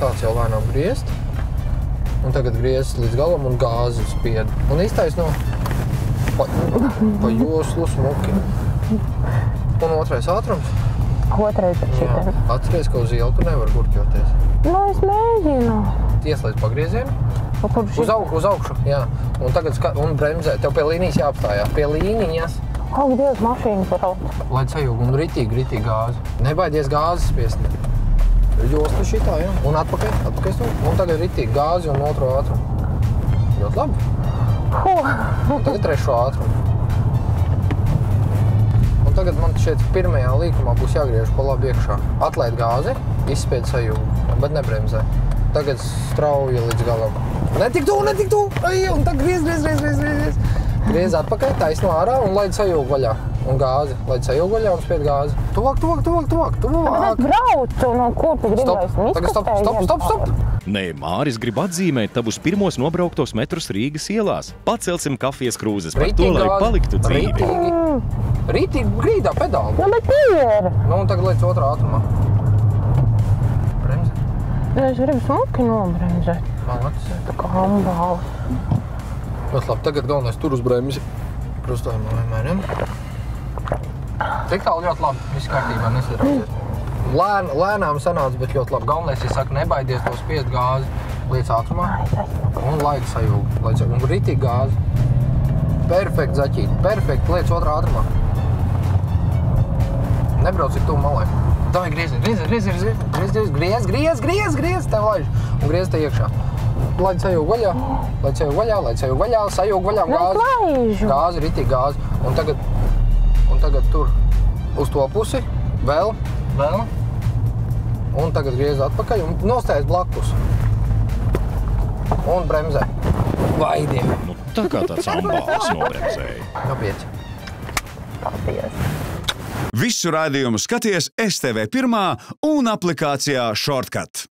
sāc jau lēnām griezt. Un tagad griezes līdz galam un gāzi spied. Un iztaisno pa joslu smuki. Un otrais ātrums. Otrais ar šitiem. Atceries, ka uz ielku nevar gurķoties. Nu, es mēģinu. Ieslēdz pagriezienu. Uz augšu, jā. Un tagad bremzē. Tev pie līnijas jāapstājās. Pie līnijas. Ak, Dievs, mašīna brauc. Lai sajūg un ritīgi gāzi. Nebaidies gāzes spiest. Josla šitā, jā. Un atpakaļ stūm. Un tagad ritīgi gāzi un otro ātrumu. Ļoti labi. Un tagad trešo ātrumu. Un tagad man šeit pirmajā līkumā būs jāgriež pa labi iekšā. Atlaid gāzi, izspied sajūgu, bet nebremzē. Tagad strauji līdz galam. Netik tu! Un tagad griez. Griez atpakaļ, taisno ārā un laid sajūgu vaļā. Un gāzi. Laid sajūgu vaļā un spied gāzi. Tuvāk. Bet es braucu, no kur tu gribēsi? Tagad stop. Nē, Māris grib atzīmēt tavus pirmos nobrauktos metrus Rīgas ielās. Pacelsim kafijas krūzes par to, lai paliktu dzīvi. Rītīgi grīdā pedāli. Nu, bet ir. Nu, un tagad līdz otrā ātrumā. Bremzi. Es gribu smuki nobremzēt. Malacis. Tā kā ambāls. Ļoti labi, tagad galvenais tur uz bremzi. Krustojumā vienmēr. Tik tālu ļoti labi, viss kārtībā, nesadraudzies. Lēnām sanāca, bet ļoti labi. Galvenais, es saku, nebaidies to spiest gāzi līdz ātrumā un laidi sajūgu. Un ritīgi gāzi. Perfekti, zaķīt. Perfekti, līdz otrā ātrumā. Nebrauc ik tuvu malai. Davai, griez, tev laiž. Un griez te iekšā. Laid sajūgu vaļā, sajūgu vaļā gāzi, ritīgi gāzi. Un tagad tur uz to pusi, vēl. Un tagad griez atpakaļ un nostājas blakus. Un bremzē. Vai Dievi! Nu, tā kā tāds ambāls nobremzēja. Kāpēc? Paldies. Visu raidījumu skaties STV1 un aplikācijā Shortcut.